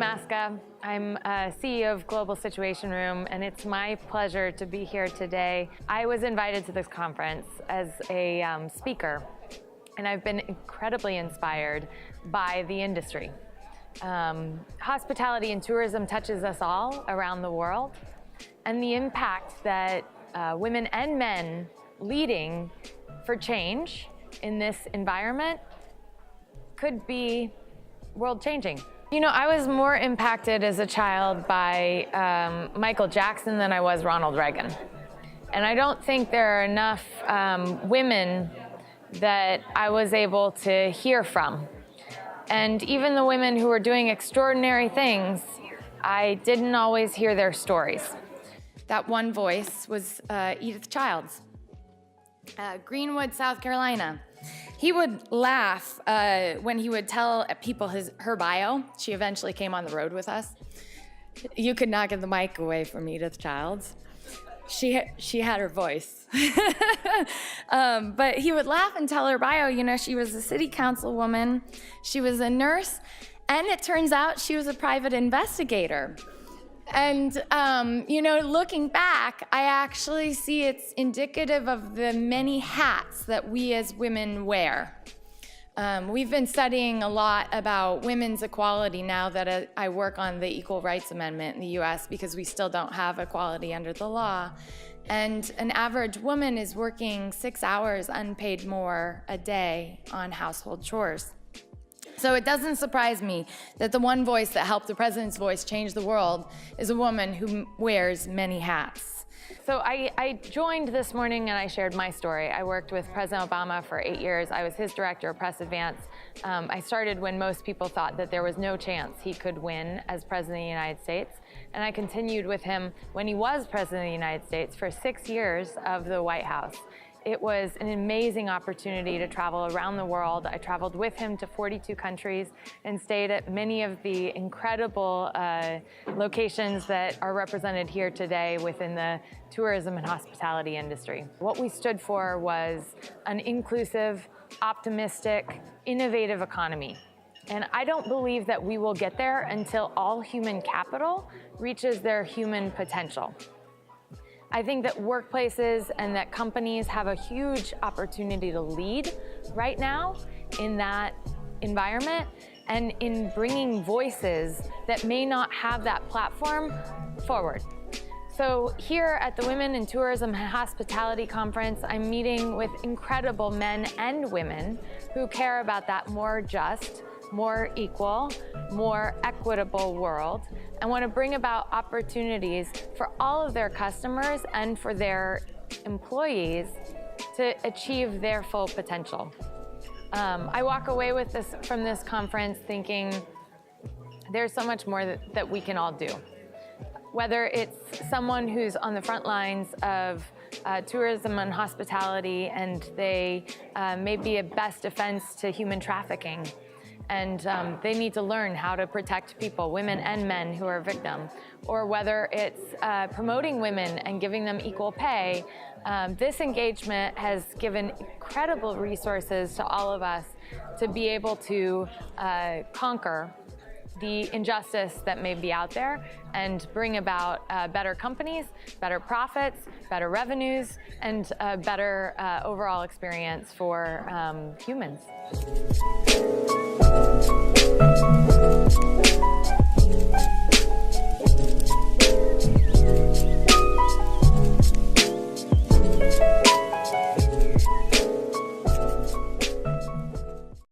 Maska. I'm CEO of Global Situation Room, and it's my pleasure to be here today. I was invited to this conference as a speaker, and I've been incredibly inspired by the industry. Hospitality and tourism touches us all around the world, and the impact that women and men leading for change in this environment could be world-changing. You know, I was more impacted as a child by Michael Jackson than I was Ronald Reagan. And I don't think there are enough women that I was able to hear from. And even the women who were doing extraordinary things, I didn't always hear their stories. That one voice was Edith Childs, Greenwood, South Carolina. He would laugh when he would tell people her bio. She eventually came on the road with us. You could not get the mic away from Edith Childs. She had her voice. But he would laugh and tell her bio. You know, she was a city councilwoman, she was a nurse, and it turns out she was a private investigator. And, you know, looking back, I actually see it's indicative of the many hats that we as women wear. We've been studying a lot about women's equality now that I work on the Equal Rights Amendment in the US, because we still don't have equality under the law. And an average woman is working 6 hours unpaid more a day on household chores. So it doesn't surprise me that the one voice that helped the president's voice change the world is a woman who wears many hats. So I joined this morning and I shared my story. I worked with President Obama for 8 years. I was his director of press advance. I started when most people thought that there was no chance he could win as president of the United States. And I continued with him when he was president of the United States for 6 years of the White House. It was an amazing opportunity to travel around the world. I traveled with him to 42 countries and stayed at many of the incredible locations that are represented here today within the tourism and hospitality industry. What we stood for was an inclusive, optimistic, innovative economy. And I don't believe that we will get there until all human capital reaches their human potential. I think that workplaces and that companies have a huge opportunity to lead right now in that environment and in bringing voices that may not have that platform forward. So here at the Women in Tourism and Hospitality Conference, I'm meeting with incredible men and women who care about that more just, more equal, more equitable world, and want to bring about opportunities for all of their customers and for their employees to achieve their full potential. I walk away with from this conference thinking there's so much more that we can all do. Whether it's someone who's on the front lines of tourism and hospitality, and they may be a best defense to human trafficking, and they need to learn how to protect people, women and men who are victims, or whether it's promoting women and giving them equal pay. This engagement has given incredible resources to all of us to be able to conquer the injustice that may be out there and bring about better companies, better profits, better revenues, and a better overall experience for humans.